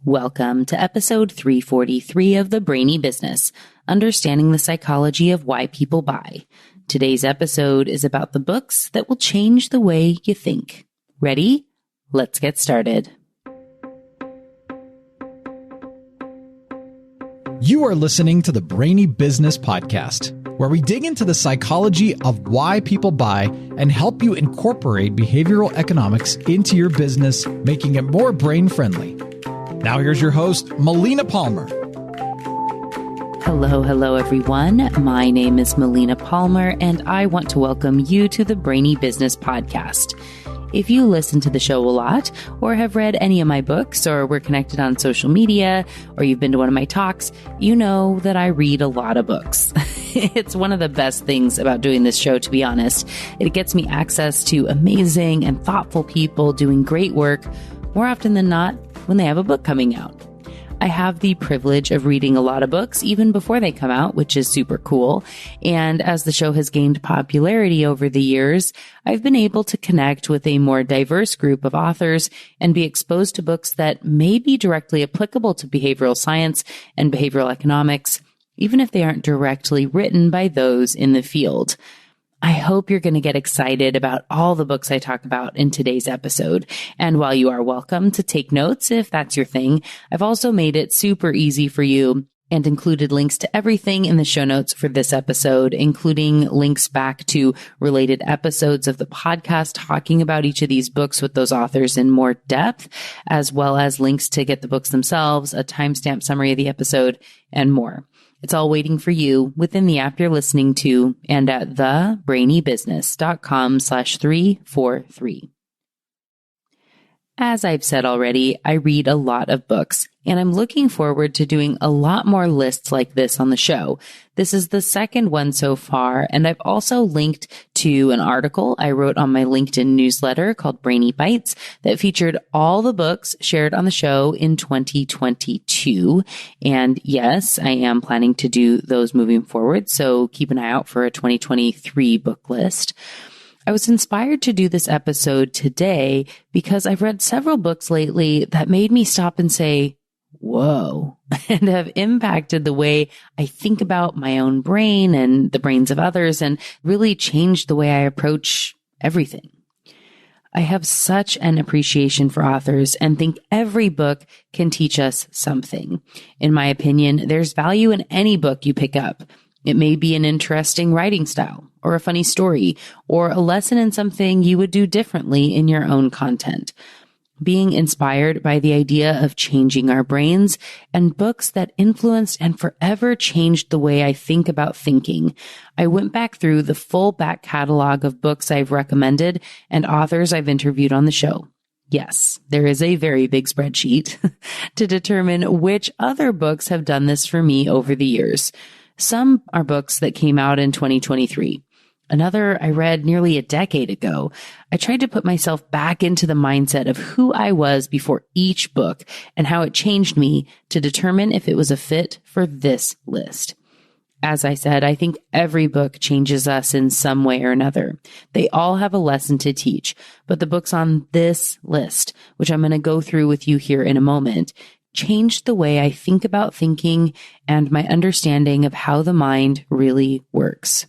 Welcome to episode 343 of the Brainy Business, Understanding the Psychology of Why People Buy. Today's episode is about the books that will change the way you think. Ready? Let's get started. You are listening to the Brainy Business Podcast, where we dig into the psychology of why people buy and help you incorporate behavioral economics into your business, making it more brain-friendly. Now here's your host, Melina Palmer. Hello, everyone. My name is Melina Palmer, and I want to welcome you to the Brainy Business Podcast. If you listen to the show a lot, or have read any of my books, or we're connected on social media, or you've been to one of my talks, you know that I read a lot of books. It's one of the best things about doing this show, to be honest. It gets me access to amazing and thoughtful people doing great work, more often than not, when they have a book coming out. I have the privilege of reading a lot of books even before they come out, which is super cool. And as the show has gained popularity over the years, I've been able to connect with a more diverse group of authors and be exposed to books that may be directly applicable to behavioral science and behavioral economics, even if they aren't directly written by those in the field. I hope you're going to get excited about all the books I talk about in today's episode. And while you are welcome to take notes if that's your thing, I've also made it super easy for you and included links to everything in the show notes for this episode, including links back to related episodes of the podcast talking about each of these books with those authors in more depth, as well as links to get the books themselves, a timestamp summary of the episode, and more. It's all waiting for you within the app you're listening to and at thebrainybusiness.com/343. As I've said already, I read a lot of books, and I'm looking forward to doing a lot more lists like this on the show. This is the second one so far, and I've also linked to an article I wrote on my LinkedIn newsletter called Brainy Bites that featured all the books shared on the show in 2022. And yes, I am planning to do those moving forward, so keep an eye out for a 2023 book list. I was inspired to do this episode today because I've read several books lately that made me stop and say, whoa, and have impacted the way I think about my own brain and the brains of others and really changed the way I approach everything. I have such an appreciation for authors and think every book can teach us something. In my opinion, there's value in any book you pick up. It may be an interesting writing style, or a funny story, or a lesson in something you would do differently in your own content. Being inspired by the idea of changing our brains and books that influenced and forever changed the way I think about thinking, I went back through the full back catalog of books I've recommended and authors I've interviewed on the show. Yes, there is a very big spreadsheet to determine which other books have done this for me over the years. Some are books that came out in 2023. Another I read nearly a decade ago. I tried to put myself back into the mindset of who I was before each book and how it changed me to determine if it was a fit for this list. As I said, I think every book changes us in some way or another. They all have a lesson to teach, but the books on this list, which I'm going to go through with you here in a moment, changed the way I think about thinking and my understanding of how the mind really works.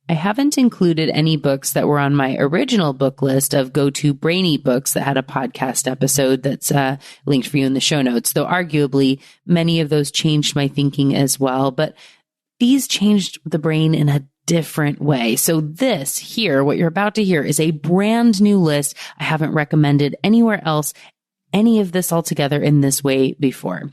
I haven't included any books that were on my original book list of go-to Brainy books that had a podcast episode that's linked for you in the show notes, though arguably many of those changed my thinking as well, but these changed the brain in a different way. So this here, what you're about to hear, is a brand new list. I haven't recommended anywhere else any of this altogether in this way before.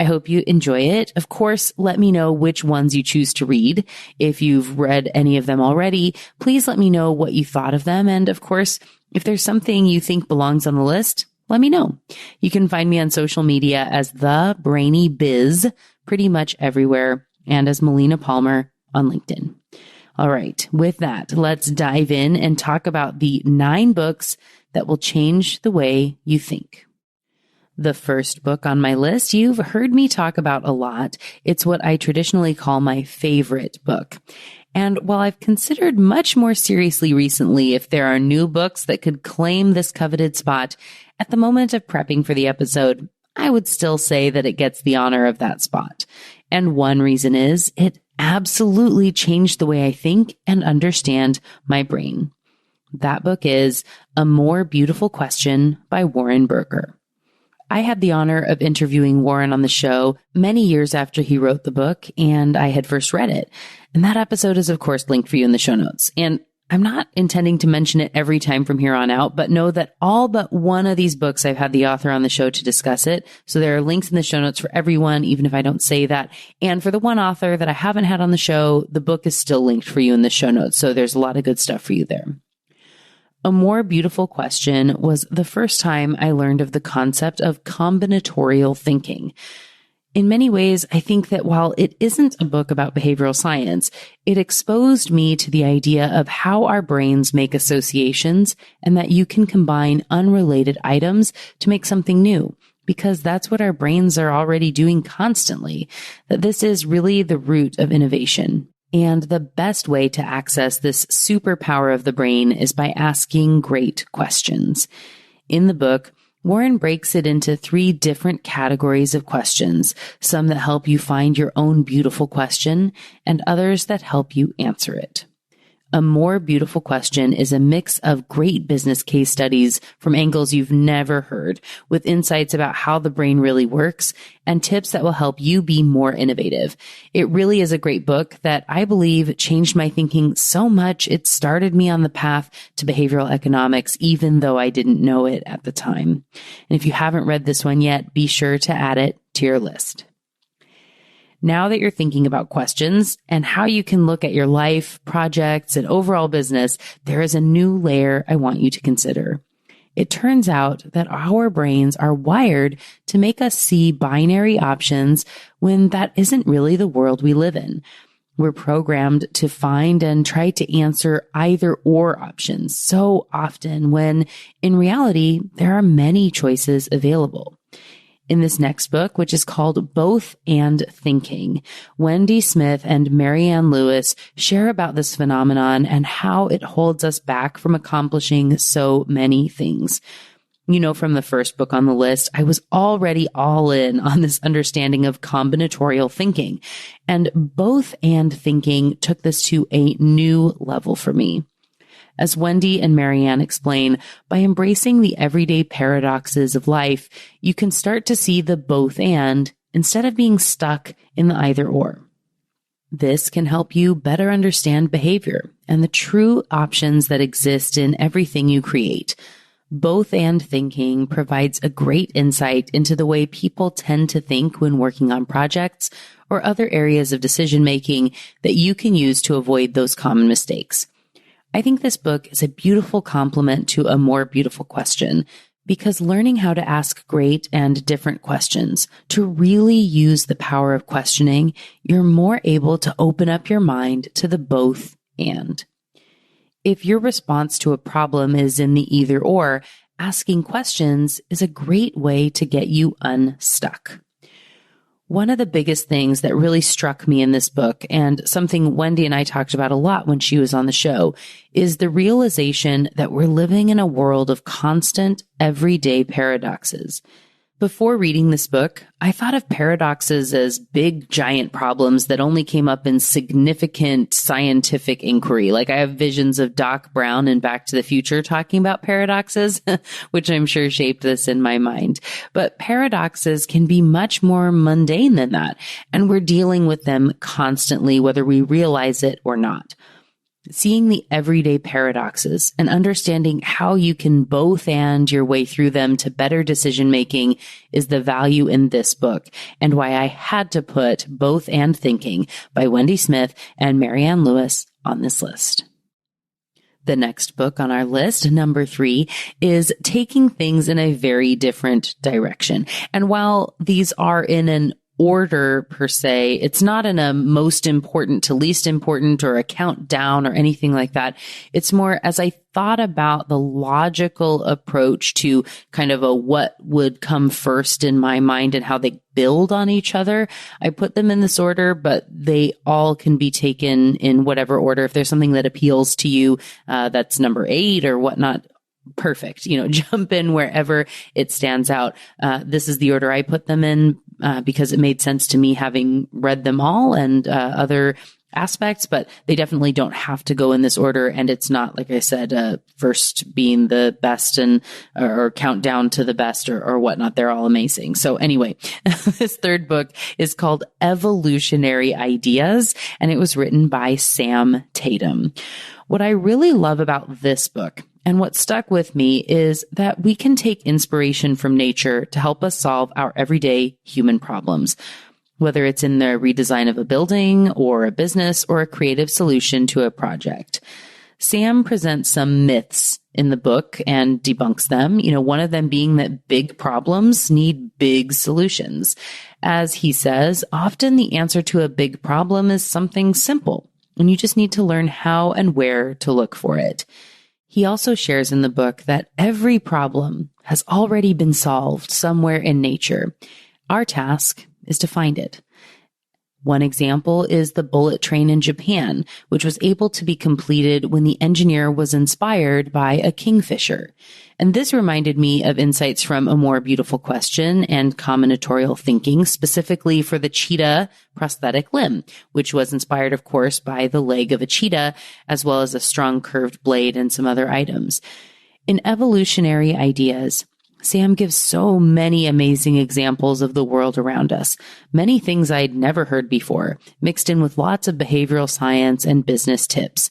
I hope you enjoy it. Of course, let me know which ones you choose to read. If you've read any of them already, please let me know what you thought of them. And of course, if there's something you think belongs on the list, let me know. You can find me on social media as The Brainy Biz, pretty much everywhere, and as Melina Palmer on LinkedIn. All right, with that, let's dive in and talk about the 9 books that will change the way you think. The first book on my list, you've heard me talk about a lot. It's what I traditionally call my favorite book. And while I've considered much more seriously recently if there are new books that could claim this coveted spot, at the moment of prepping for the episode, I would still say that it gets the honor of that spot. And one reason is it absolutely changed the way I think and understand my brain. That book is A More Beautiful Question by Warren Berger. I had the honor of interviewing Warren on the show many years after he wrote the book, and I had first read it. And that episode is, of course, linked for you in the show notes. And I'm not intending to mention it every time from here on out, but know that all but one of these books, I've had the author on the show to discuss it. So there are links in the show notes for everyone, even if I don't say that. And for the one author that I haven't had on the show, the book is still linked for you in the show notes. So there's a lot of good stuff for you there. A More Beautiful Question was the first time I learned of the concept of combinatorial thinking. In many ways, I think that while it isn't a book about behavioral science, it exposed me to the idea of how our brains make associations and that you can combine unrelated items to make something new, because that's what our brains are already doing constantly, that this is really the root of innovation. And the best way to access this superpower of the brain is by asking great questions. In the book, Warren breaks it into 3 different categories of questions, some that help you find your own beautiful question and others that help you answer it. A More Beautiful Question is a mix of great business case studies from angles you've never heard, with insights about how the brain really works and tips that will help you be more innovative. It really is a great book that I believe changed my thinking so much it started me on the path to behavioral economics, even though I didn't know it at the time. And if you haven't read this one yet, be sure to add it to your list. Now that you're thinking about questions and how you can look at your life, projects, and overall business, there is a new layer I want you to consider. It turns out that our brains are wired to make us see binary options when that isn't really the world we live in. We're programmed to find and try to answer either or options so often when in reality, there are many choices available. In this next book, which is called Both and Thinking, Wendy Smith and Marianne Lewis share about this phenomenon and how it holds us back from accomplishing so many things. You know, from the first book on the list, I was already all in on this understanding of combinatorial thinking, and Both and Thinking took this to a new level for me. As Wendy and Marianne explain, by embracing the everyday paradoxes of life, you can start to see the both and instead of being stuck in the either or. This can help you better understand behavior and the true options that exist in everything you create. Both and Thinking provides a great insight into the way people tend to think when working on projects or other areas of decision making that you can use to avoid those common mistakes. I think this book is a beautiful complement to A More Beautiful Question because learning how to ask great and different questions, to really use the power of questioning, you're more able to open up your mind to the both and. If your response to a problem is in the either or, asking questions is a great way to get you unstuck. One of the biggest things that really struck me in this book, and something Wendy and I talked about a lot when she was on the show, is the realization that we're living in a world of constant, everyday paradoxes. Before reading this book, I thought of paradoxes as big, giant problems that only came up in significant scientific inquiry. Like I have visions of Doc Brown in Back to the Future talking about paradoxes, which I'm sure shaped this in my mind. But paradoxes can be much more mundane than that, and we're dealing with them constantly, whether we realize it or not. Seeing the everyday paradoxes and understanding how you can both and your way through them to better decision making is the value in this book, and why I had to put Both and Thinking by Wendy Smith and Marianne Lewis on this list. The next book on our list, number 3, is Taking Things in a Very Different Direction. And while these are in an order per se, it's not in a most important to least important or a countdown or anything like that. It's more as I thought about the logical approach to kind of a what would come first in my mind and how they build on each other. I put them in this order, but they all can be taken in whatever order. If there's something that appeals to you, that's number 8 or whatnot, perfect. Jump in wherever it stands out. This is the order I put them in because it made sense to me having read them all and other aspects, but they definitely don't have to go in this order. And it's not, like I said, first being the best and or countdown to the best or whatnot. They're all amazing. So anyway, this third book is called Evolutionary Ideas, and it was written by Sam Tatum. What I really love about this book and what stuck with me is that we can take inspiration from nature to help us solve our everyday human problems, whether it's in the redesign of a building or a business or a creative solution to a project. Sam presents some myths in the book and debunks them, one of them being that big problems need big solutions. As he says, often the answer to a big problem is something simple, and you just need to learn how and where to look for it. He also shares in the book that every problem has already been solved somewhere in nature. Our task is to find it. One example is the bullet train in Japan, which was able to be completed when the engineer was inspired by a kingfisher. And this reminded me of insights from A More Beautiful Question and combinatorial thinking, specifically for the cheetah prosthetic limb, which was inspired, of course, by the leg of a cheetah, as well as a strong curved blade and some other items. In Evolutionary Ideas, Sam gives so many amazing examples of the world around us, many things I'd never heard before, mixed in with lots of behavioral science and business tips.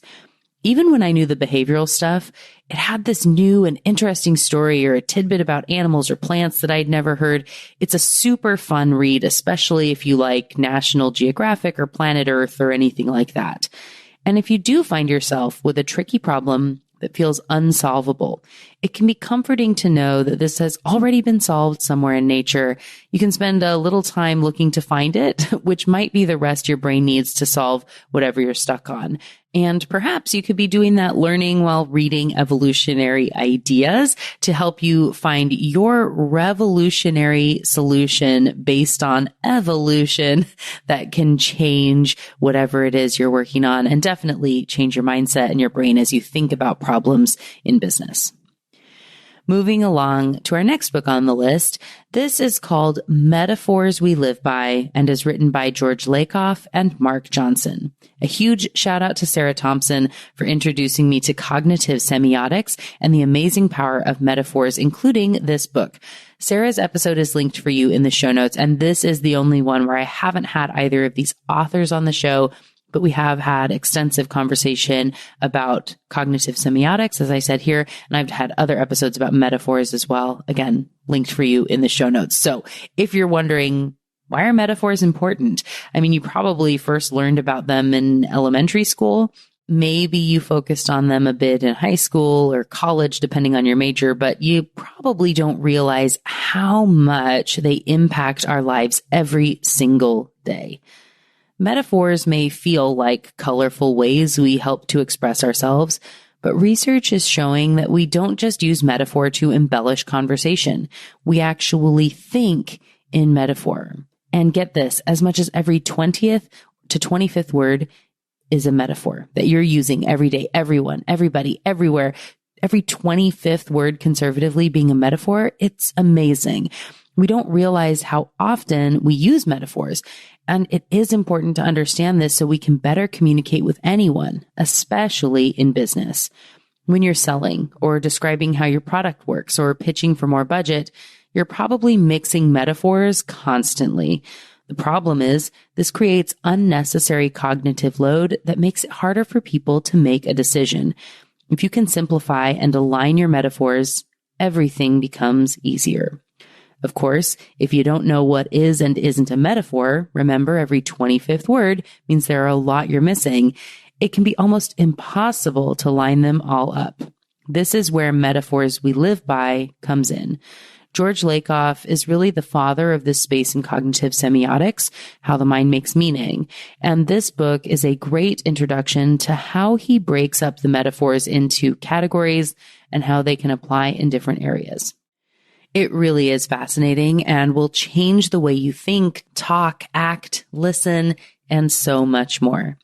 Even when I knew the behavioral stuff, it had this new and interesting story or a tidbit about animals or plants that I'd never heard. It's a super fun read, especially if you like National Geographic or Planet Earth or anything like that. And if you do find yourself with a tricky problem that feels unsolvable, it can be comforting to know that this has already been solved somewhere in nature. You can spend a little time looking to find it, which might be the rest your brain needs to solve whatever you're stuck on. And perhaps you could be doing that learning while reading Evolutionary Ideas to help you find your revolutionary solution based on evolution that can change whatever it is you're working on and definitely change your mindset and your brain as you think about problems in business. Moving along to our next book on the list, this is called Metaphors We Live By and is written by George Lakoff and Mark Johnson. A huge shout out to Sarah Thompson for introducing me to cognitive semiotics and the amazing power of metaphors, including this book. Sarah's episode is linked for you in the show notes, and this is the only one where I haven't had either of these authors on the show, but we have had extensive conversation about cognitive semiotics, as I said here, and I've had other episodes about metaphors as well. Again, linked for you in the show notes. So if you're wondering, why are metaphors important? I mean, you probably first learned about them in elementary school. Maybe you focused on them a bit in high school or college, depending on your major, but you probably don't realize how much they impact our lives every single day. Metaphors may feel like colorful ways we help to express ourselves, but research is showing that we don't just use metaphor to embellish conversation. We actually think in metaphor. And get this, as much as every 20th to 25th word is a metaphor that you're using every day, everyone, everybody, everywhere. Every 25th word conservatively being a metaphor, it's amazing. We don't realize how often we use metaphors. And it is important to understand this so we can better communicate with anyone, especially in business. When you're selling or describing how your product works or pitching for more budget, you're probably mixing metaphors constantly. The problem is this creates unnecessary cognitive load that makes it harder for people to make a decision. If you can simplify and align your metaphors, everything becomes easier. Of course, if you don't know what is and isn't a metaphor, remember every 25th word means there are a lot you're missing. It can be almost impossible to line them all up. This is where Metaphors We Live By comes in. George Lakoff is really the father of this space in cognitive semiotics, how the mind makes meaning. And this book is a great introduction to how he breaks up the metaphors into categories and how they can apply in different areas. It really is fascinating and will change the way you think, talk, act, listen, and so much more.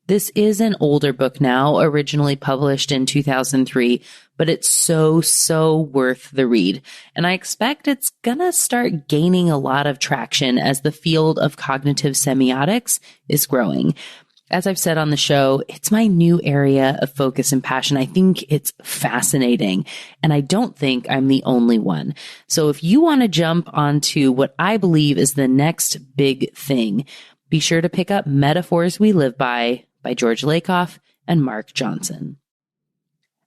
This is an older book now, originally published in 2003, but it's so worth the read. And I expect it's gonna start gaining a lot of traction as the field of cognitive semiotics is growing. As I've said on the show, it's my new area of focus and passion. I think it's fascinating, and I don't think I'm the only one. So if you want to jump onto what I believe is the next big thing, be sure to pick up Metaphors We Live by George Lakoff and Mark Johnson.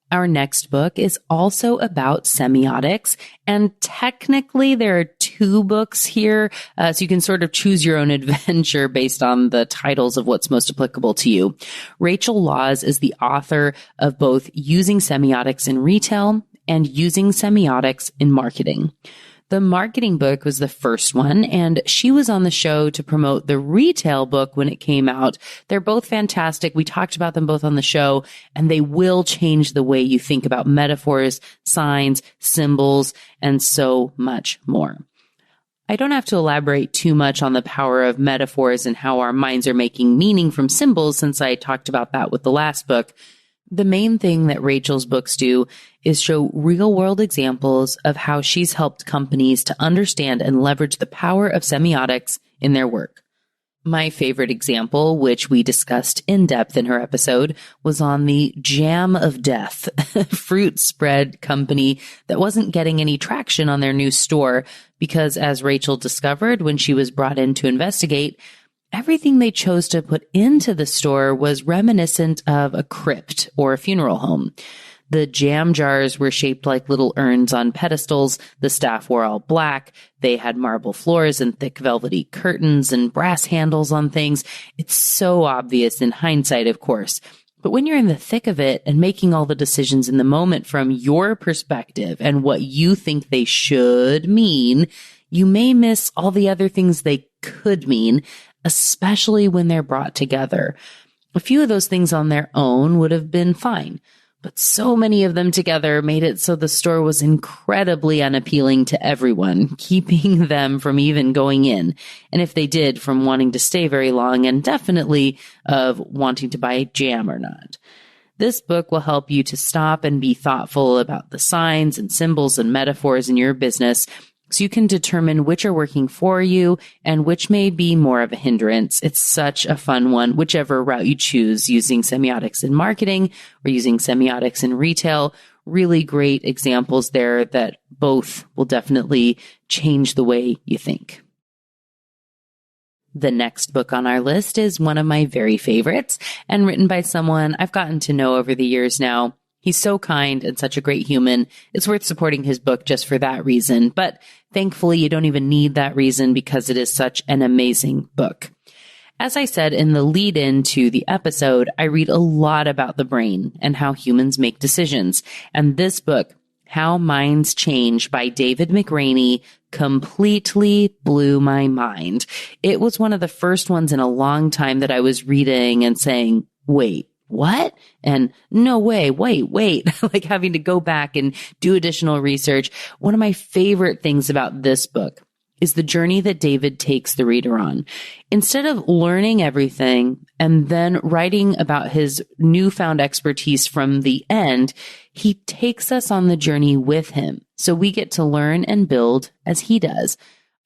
Our next book is also about semiotics, and technically there are two books here, so you can sort of choose your own adventure based on the titles of what's most applicable to you. Rachel Laws is the author of both Using Semiotics in Retail and Using Semiotics in Marketing. The marketing book was the first one, and she was on the show to promote the retail book when it came out. They're both fantastic. We talked about them both on the show, and they will change the way you think about metaphors, signs, symbols, and so much more. I don't have to elaborate too much on the power of metaphors and how our minds are making meaning from symbols, since I talked about that with the last book. The main thing that Rachel's books do is show real-world examples of how she's helped companies to understand and leverage the power of semiotics in their work. My favorite example, which we discussed in depth in her episode, was on the Jam of Death fruit spread company that wasn't getting any traction on their new store because, as Rachel discovered when she was brought in to investigate, everything they chose to put into the store was reminiscent of a crypt or a funeral home. The jam jars were shaped like little urns on pedestals. The staff wore all black. They had marble floors and thick velvety curtains and brass handles on things. It's so obvious in hindsight, of course. But when you're in the thick of it and making all the decisions in the moment from your perspective and what you think they should mean, you may miss all the other things they could mean, especially when they're brought together. A few of those things on their own would have been fine, but so many of them together made it so the store was incredibly unappealing to everyone, keeping them from even going in. And if they did, from wanting to stay very long, and definitely of wanting to buy jam or not. This book will help you to stop and be thoughtful about the signs and symbols and metaphors in your business, so you can determine which are working for you and which may be more of a hindrance. It's such a fun one, whichever route you choose, using semiotics in marketing or using semiotics in retail. Really great examples there that both will definitely change the way you think. The next book on our list is one of my very favorites and written by someone I've gotten to know over the years now. He's so kind and such a great human. It's worth supporting his book just for that reason. But thankfully, you don't even need that reason because it is such an amazing book. As I said in the lead-in to the episode, I read a lot about the brain and how humans make decisions. And this book, How Minds Change by David McRaney, completely blew my mind. It was one of the first ones in a long time that I was reading and saying, wait, what? And no way, wait, like having to go back and do additional research. One of my favorite things about this book is the journey that David takes the reader on. Instead of learning everything and then writing about his newfound expertise from the end, he takes us on the journey with him. So we get to learn and build as he does.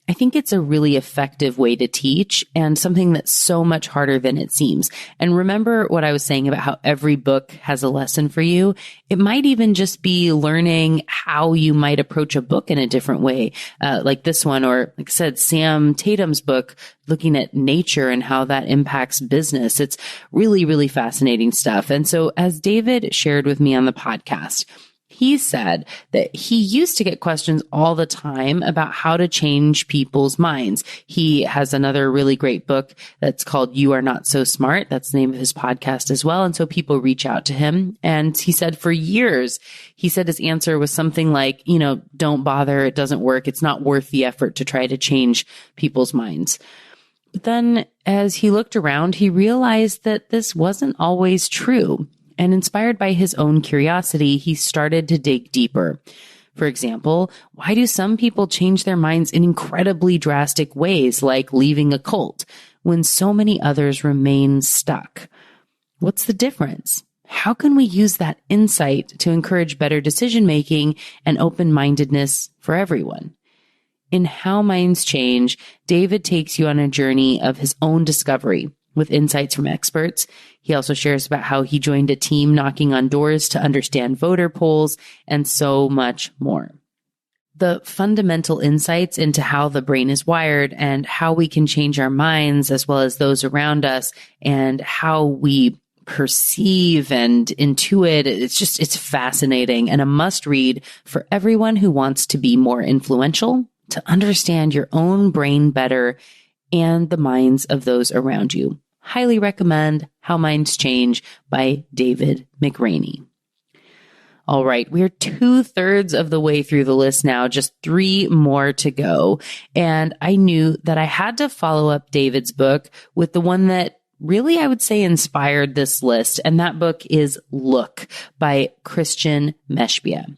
I think it's a really effective way to teach and something that's so much harder than it seems. And remember what I was saying about how every book has a lesson for you? It might even just be learning how you might approach a book in a different way, like this one, or like I said, Sam Tatum's book, looking at nature and how that impacts business. It's really, really fascinating stuff. And so as David shared with me on the podcast, he said that he used to get questions all the time about how to change people's minds. He has another really great book that's called You Are Not So Smart. That's the name of his podcast as well. And so people reach out to him. And he said for years, he said his answer was something like, don't bother. It doesn't work. It's not worth the effort to try to change people's minds. But then as he looked around, he realized that this wasn't always true. And inspired by his own curiosity, he started to dig deeper. For example, why do some people change their minds in incredibly drastic ways, like leaving a cult, when so many others remain stuck? What's the difference? How can we use that insight to encourage better decision-making and open-mindedness for everyone? In How Minds Change, David takes you on a journey of his own discovery with insights from experts. He also shares about how he joined a team knocking on doors to understand voter polls and so much more. The fundamental insights into how the brain is wired and how we can change our minds as well as those around us and how we perceive and intuit. It's fascinating and a must read for everyone who wants to be more influential, to understand your own brain better and the minds of those around you. Highly recommend How Minds Change by David McRaney. All right, we're 2/3 of the way through the list now, just 3 more to go. And I knew that I had to follow up David's book with the one that really, I would say, inspired this list. And that book is Look by Christian Meshbia.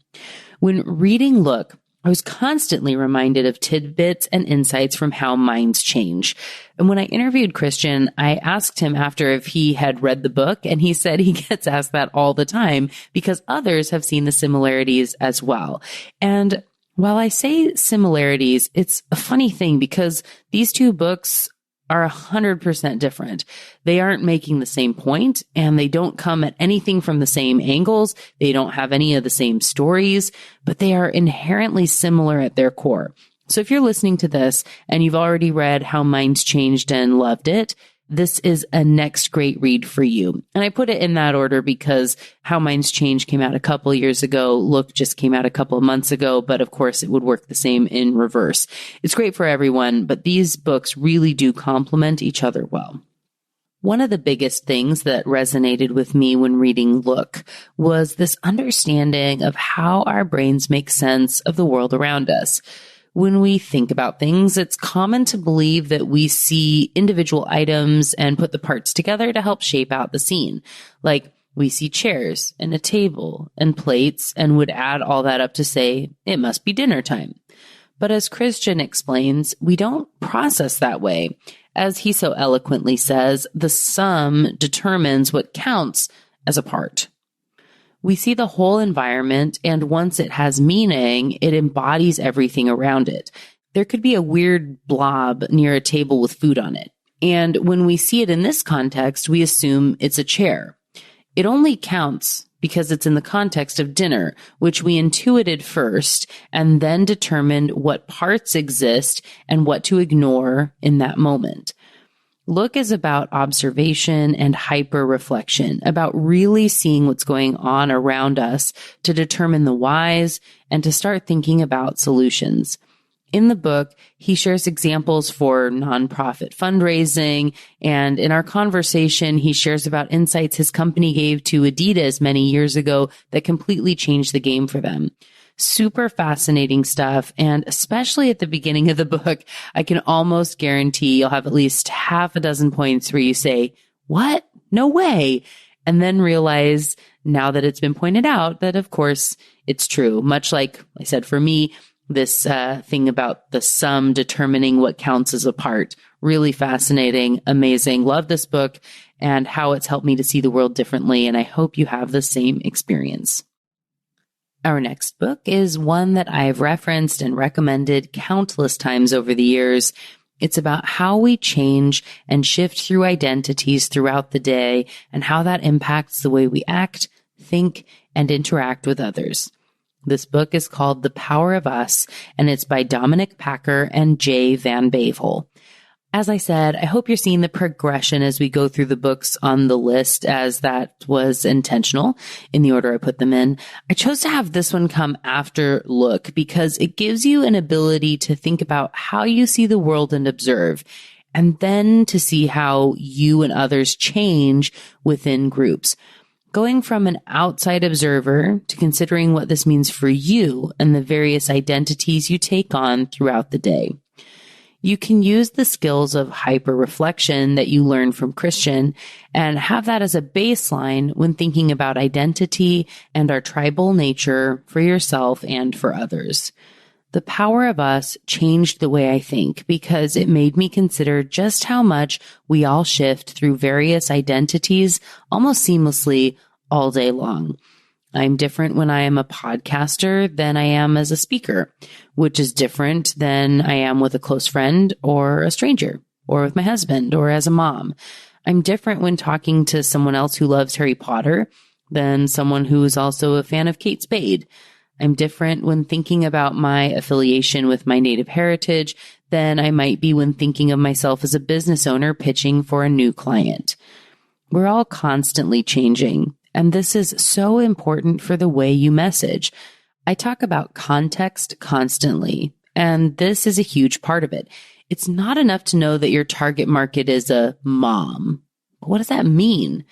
When reading Look, I was constantly reminded of tidbits and insights from How Minds Change. And when I interviewed Christian, I asked him after if he had read the book, and he said he gets asked that all the time because others have seen the similarities as well. And while I say similarities, it's a funny thing because these two books are 100% different. They aren't making the same point, and they don't come at anything from the same angles. They don't have any of the same stories, but they are inherently similar at their core. So if you're listening to this and you've already read How Minds Changed and loved it, this is a next great read for you. And I put it in that order because How Minds Change came out a couple years ago. Look just came out a couple of months ago, but of course it would work the same in reverse. It's great for everyone, but these books really do complement each other well. One of the biggest things that resonated with me when reading Look was this understanding of how our brains make sense of the world around us. When we think about things, it's common to believe that we see individual items and put the parts together to help shape out the scene. Like we see chairs and a table and plates and would add all that up to say, it must be dinner time. But as Christian explains, we don't process that way. As he so eloquently says, the sum determines what counts as a part. We see the whole environment, and once it has meaning, it embodies everything around it. There could be a weird blob near a table with food on it. And when we see it in this context, we assume it's a chair. It only counts because it's in the context of dinner, which we intuited first and then determined what parts exist and what to ignore in that moment. Look is about observation and hyper-reflection, about really seeing what's going on around us to determine the whys and to start thinking about solutions. In the book, he shares examples for nonprofit fundraising, and in our conversation, he shares about insights his company gave to Adidas many years ago that completely changed the game for them. Super fascinating stuff. And especially at the beginning of the book, I can almost guarantee you'll have at least half a dozen points where you say, what? No way. And then realize now that it's been pointed out that of course it's true. Much like I said, for me, this thing about the sum determining what counts as a part. Really fascinating, amazing. Love this book and how it's helped me to see the world differently. And I hope you have the same experience. Our next book is one that I've referenced and recommended countless times over the years. It's about how we change and shift through identities throughout the day and how that impacts the way we act, think, and interact with others. This book is called The Power of Us, and it's by Dominic Packer and Jay Van Bavel. As I said, I hope you're seeing the progression as we go through the books on the list, as that was intentional in the order I put them in. I chose to have this one come after Look because it gives you an ability to think about how you see the world and observe, and then to see how you and others change within groups. Going from an outside observer to considering what this means for you and the various identities you take on throughout the day. You can use the skills of hyper-reflection that you learn from Christian and have that as a baseline when thinking about identity and our tribal nature for yourself and for others. The Power of Us changed the way I think because it made me consider just how much we all shift through various identities almost seamlessly all day long. I'm different when I am a podcaster than I am as a speaker, which is different than I am with a close friend or a stranger, or with my husband or as a mom. I'm different when talking to someone else who loves Harry Potter than someone who is also a fan of Kate Spade. I'm different when thinking about my affiliation with my Native heritage than I might be when thinking of myself as a business owner pitching for a new client. We're all constantly changing, and this is so important for the way you message. I talk about context constantly, and this is a huge part of it. It's not enough to know that your target market is a mom. What does that mean?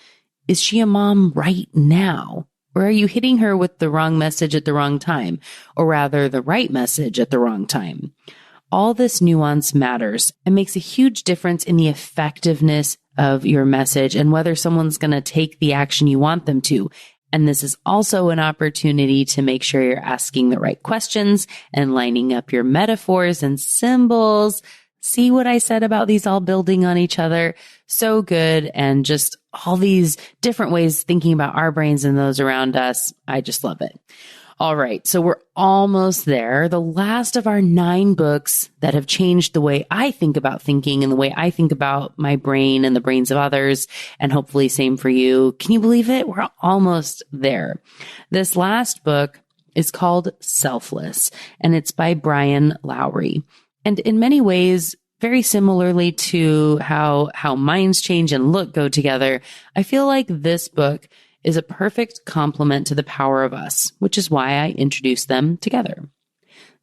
Is she a mom right now? Or are you hitting her with the wrong message at the wrong time? Or rather, the right message at the wrong time? All this nuance matters and makes a huge difference in the effectiveness of your message and whether someone's going to take the action you want them to. And this is also an opportunity to make sure you're asking the right questions and lining up your metaphors and symbols. See what I said about these all building on each other? So good. And just all these different ways thinking about our brains and those around us. I just love it. All right. So we're almost there. The last of our 9 books that have changed the way I think about thinking and the way I think about my brain and the brains of others. And hopefully same for you. Can you believe it? We're almost there. This last book is called Selfless, and it's by Brian Lowry. And in many ways, very similarly to how minds change and look go together, I feel like this book is a perfect complement to The Power of Us, which is why I introduced them together.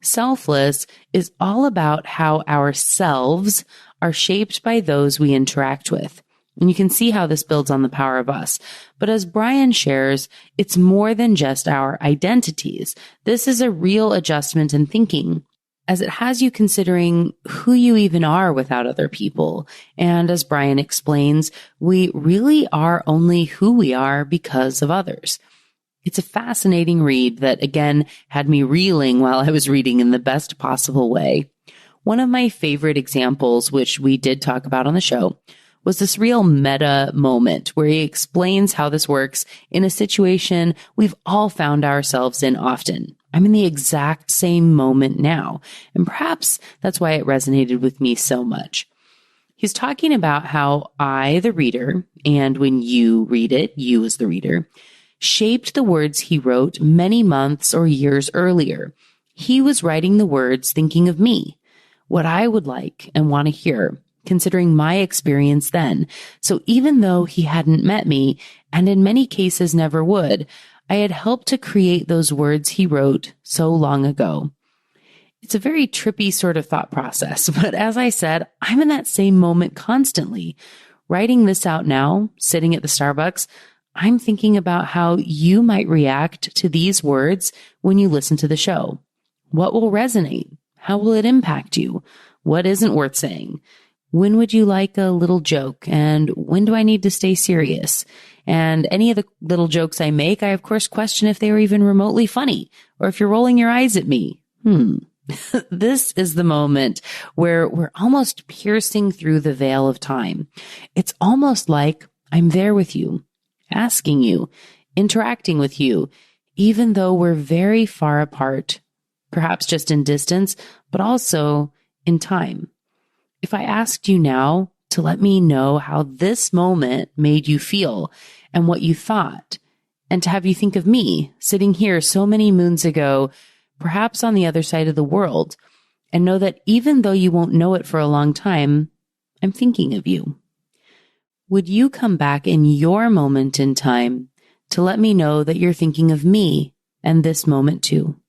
Selfless is all about how our selves are shaped by those we interact with. And you can see how this builds on The Power of Us. But as Brian shares, it's more than just our identities. This is a real adjustment in thinking, as it has you considering who you even are without other people. And as Brian explains, we really are only who we are because of others. It's a fascinating read that, again, had me reeling while I was reading in the best possible way. One of my favorite examples, which we did talk about on the show, was this real meta moment where he explains how this works in a situation we've all found ourselves in often. I'm in the exact same moment now, and perhaps that's why it resonated with me so much. He's talking about how I, the reader, and when you read it, you as the reader, shaped the words he wrote many months or years earlier. He was writing the words thinking of me, what I would like and want to hear, considering my experience then. So even though he hadn't met me, and in many cases never would, I had helped to create those words he wrote so long ago. It's a very trippy sort of thought process, but as I said, I'm in that same moment constantly. Writing this out now, sitting at the Starbucks, I'm thinking about how you might react to these words when you listen to the show. What will resonate? How will it impact you? What isn't worth saying? When would you like a little joke? And when do I need to stay serious? And any of the little jokes I make, I of course question if they were even remotely funny, or if you're rolling your eyes at me. This is the moment where we're almost piercing through the veil of time. It's almost like I'm there with you, asking you, interacting with you, even though we're very far apart, perhaps just in distance, but also in time. If I asked you now to let me know how this moment made you feel and what you thought, and to have you think of me sitting here so many moons ago, perhaps on the other side of the world, and know that even though you won't know it for a long time, I'm thinking of you. Would you come back in your moment in time to let me know that you're thinking of me and this moment too?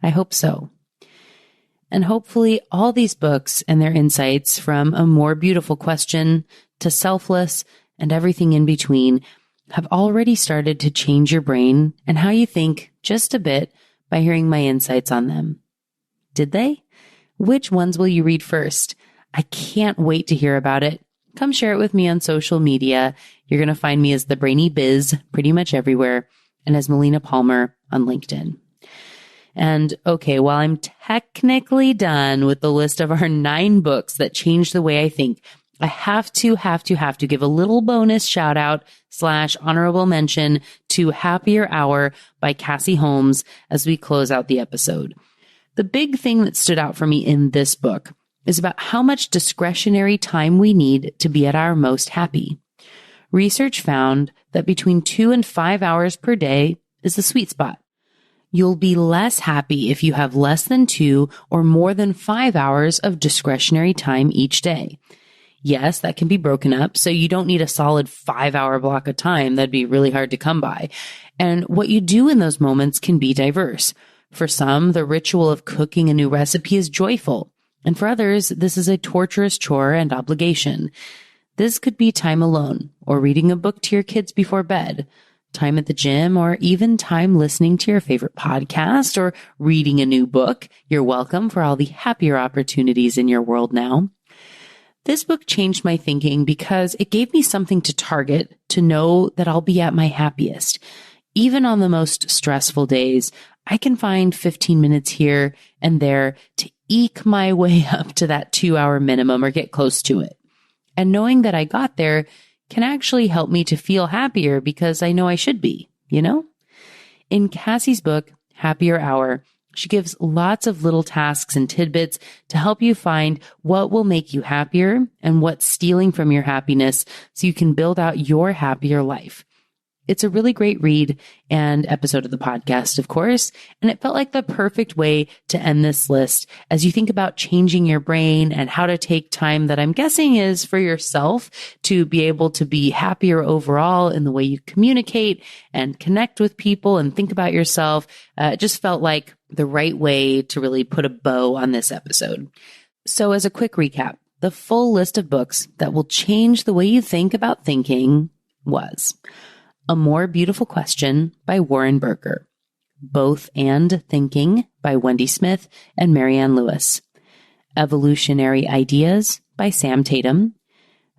I hope so. And hopefully all these books and their insights, from A More Beautiful Question to Selfless and everything in between, have already started to change your brain and how you think just a bit by hearing my insights on them. Did they? Which ones will you read first? I can't wait to hear about it. Come share it with me on social media. You're going to find me as the Brainy Biz pretty much everywhere, and as Melina Palmer on LinkedIn. And okay, while I'm technically done with the list of our 9 books that changed the way I think, I have to give a little bonus shout out / honorable mention to Happier Hour by Cassie Holmes as we close out the episode. The big thing that stood out for me in this book is about how much discretionary time we need to be at our most happy. Research found that between 2 and 5 hours per day is the sweet spot. You'll be less happy if you have less than 2 or more than 5 hours of discretionary time each day. Yes, that can be broken up, so you don't need a solid 5-hour block of time. That'd be really hard to come by. And what you do in those moments can be diverse. For some, the ritual of cooking a new recipe is joyful. And for others, this is a torturous chore and obligation. This could be time alone, or reading a book to your kids before bed, time at the gym, or even time listening to your favorite podcast or reading a new book. You're welcome for all the happier opportunities in your world now. This book changed my thinking because it gave me something to target to know that I'll be at my happiest. Even on the most stressful days, I can find 15 minutes here and there to eke my way up to that 2-hour minimum or get close to it. And knowing that I got there can actually help me to feel happier because I know I should be, you know? In Cassie's book, Happier Hour, she gives lots of little tasks and tidbits to help you find what will make you happier and what's stealing from your happiness so you can build out your happier life. It's a really great read and episode of the podcast, of course, and it felt like the perfect way to end this list as you think about changing your brain and how to take time that I'm guessing is for yourself to be able to be happier overall in the way you communicate and connect with people and think about yourself. It just felt like the right way to really put a bow on this episode. So as a quick recap, the full list of books that will change the way you think about thinking was A More Beautiful Question by Warren Berger, Both and Thinking by Wendy Smith and Marianne Lewis, Evolutionary Ideas by Sam Tatum,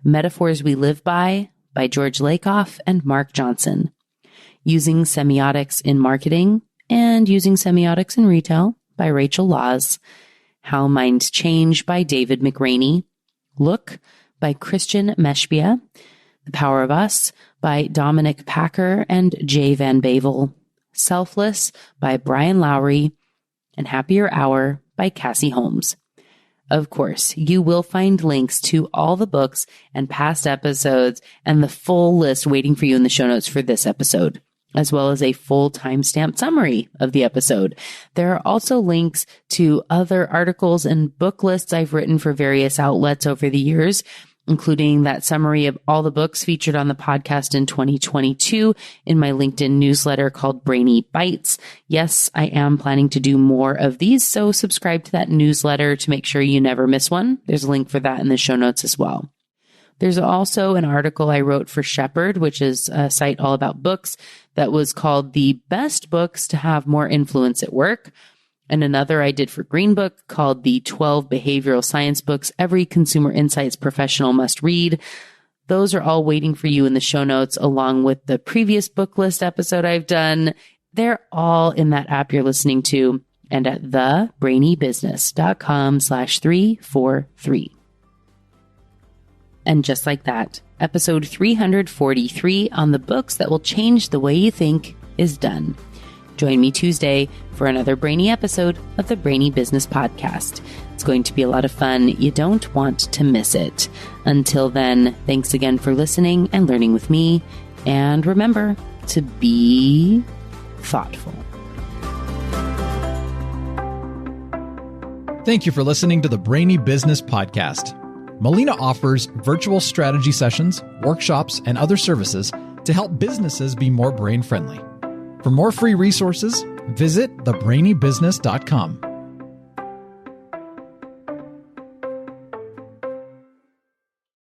Metaphors We Live By George Lakoff and Mark Johnson, Using Semiotics in Marketing and Using Semiotics in Retail by Rachel Laws, How Minds Change by David McRaney, Look by Christian Meshbia, The Power of Us by Dominic Packer and Jay Van Bavel, Selfless by Brian Lowry, and Happier Hour by Cassie Holmes. Of course, you will find links to all the books and past episodes and the full list waiting for you in the show notes for this episode, as well as a full timestamped summary of the episode. There are also links to other articles and book lists I've written for various outlets over the years, including that summary of all the books featured on the podcast in 2022 in my LinkedIn newsletter called Brainy Bites. Yes, I am planning to do more of these, so subscribe to that newsletter to make sure you never miss one. There's a link for that in the show notes as well. There's also an article I wrote for Shepherd, which is a site all about books, that was called The Best Books to Have More Influence at Work. And another I did for Green Book called The 12 Behavioral Science Books Every Consumer Insights Professional Must Read. Those are all waiting for you in the show notes, along with the previous book list episode I've done. They're all in that app you're listening to and at thebrainybusiness.com/343. And just like that, episode 343 on the books that will change the way you think is done. Join me Tuesday for another brainy episode of the Brainy Business Podcast. It's going to be a lot of fun. You don't want to miss it. Until then, thanks again for listening and learning with me. And remember to be thoughtful. Thank you for listening to the Brainy Business Podcast. Melina offers virtual strategy sessions, workshops, and other services to help businesses be more brain-friendly. For more free resources, visit thebrainybusiness.com.